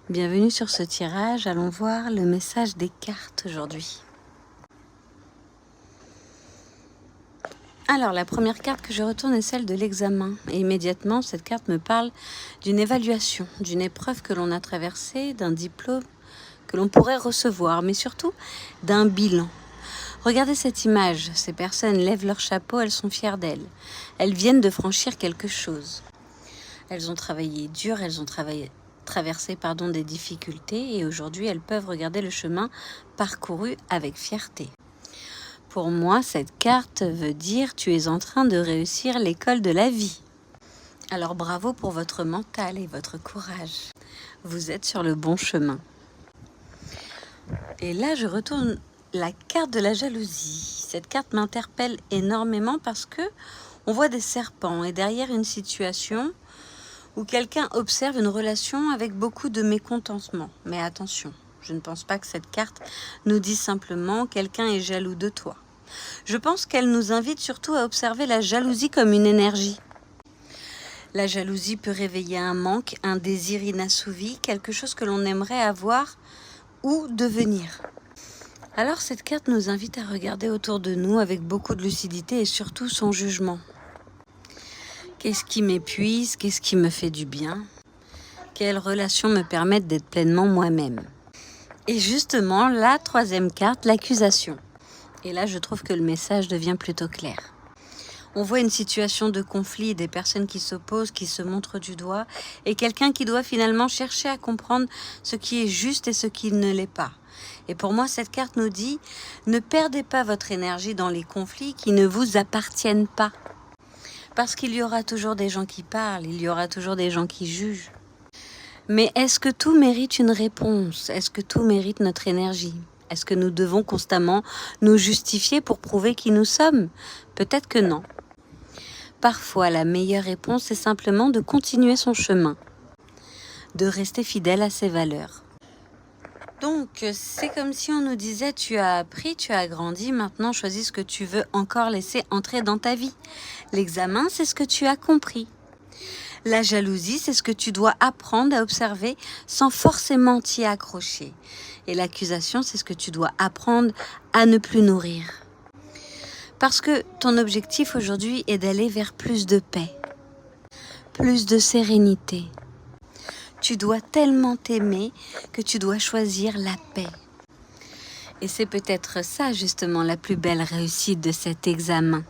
Bienvenue sur ce tirage, allons voir le message des cartes aujourd'hui. Alors, la première carte que je retourne est celle de l'examen. Et immédiatement, cette carte me parle d'une évaluation, d'une épreuve que l'on a traversée, d'un diplôme que l'on pourrait recevoir, mais surtout d'un bilan. Regardez cette image, ces personnes lèvent leur chapeau, elles sont fières d'elles. Elles viennent de franchir quelque chose. Elles ont travaillé dur, elles ont traversé des difficultés et aujourd'hui elles peuvent regarder le chemin parcouru avec fierté. Pour moi, cette carte veut dire tu es en train de réussir l'école de la vie. Alors bravo pour votre mental et votre courage. Vous êtes sur le bon chemin. Et là, je retourne la carte de la jalousie. Cette carte m'interpelle énormément parce que on voit des serpents et derrière une situation où quelqu'un observe une relation avec beaucoup de mécontentement. Mais attention, je ne pense pas que cette carte nous dise simplement quelqu'un est jaloux de toi. Je pense qu'elle nous invite surtout à observer la jalousie comme une énergie. La jalousie peut réveiller un manque, un désir inassouvi, quelque chose que l'on aimerait avoir ou devenir. Alors cette carte nous invite à regarder autour de nous avec beaucoup de lucidité et surtout sans jugement. Qu'est-ce qui m'épuise? Qu'est-ce qui me fait du bien? Quelles relations me permettent d'être pleinement moi-même? Et justement, la troisième carte, l'accusation. Et là, je trouve que le message devient plutôt clair. On voit une situation de conflit, des personnes qui s'opposent, qui se montrent du doigt, et quelqu'un qui doit finalement chercher à comprendre ce qui est juste et ce qui ne l'est pas. Et pour moi, cette carte nous dit, ne perdez pas votre énergie dans les conflits qui ne vous appartiennent pas. Parce qu'il y aura toujours des gens qui parlent, il y aura toujours des gens qui jugent. Mais est-ce que tout mérite une réponse? Est-ce que tout mérite notre énergie? Est-ce que nous devons constamment nous justifier pour prouver qui nous sommes? Peut-être que non. Parfois, la meilleure réponse est simplement de continuer son chemin, de rester fidèle à ses valeurs. Donc, c'est comme si on nous disait, tu as appris, tu as grandi, maintenant choisis ce que tu veux encore laisser entrer dans ta vie. L'examen, c'est ce que tu as compris. La jalousie, c'est ce que tu dois apprendre à observer sans forcément t'y accrocher. Et l'accusation, c'est ce que tu dois apprendre à ne plus nourrir. Parce que ton objectif aujourd'hui est d'aller vers plus de paix, plus de sérénité. Tu dois tellement t'aimer que tu dois choisir la paix. Et c'est peut-être ça justement la plus belle réussite de cet examen.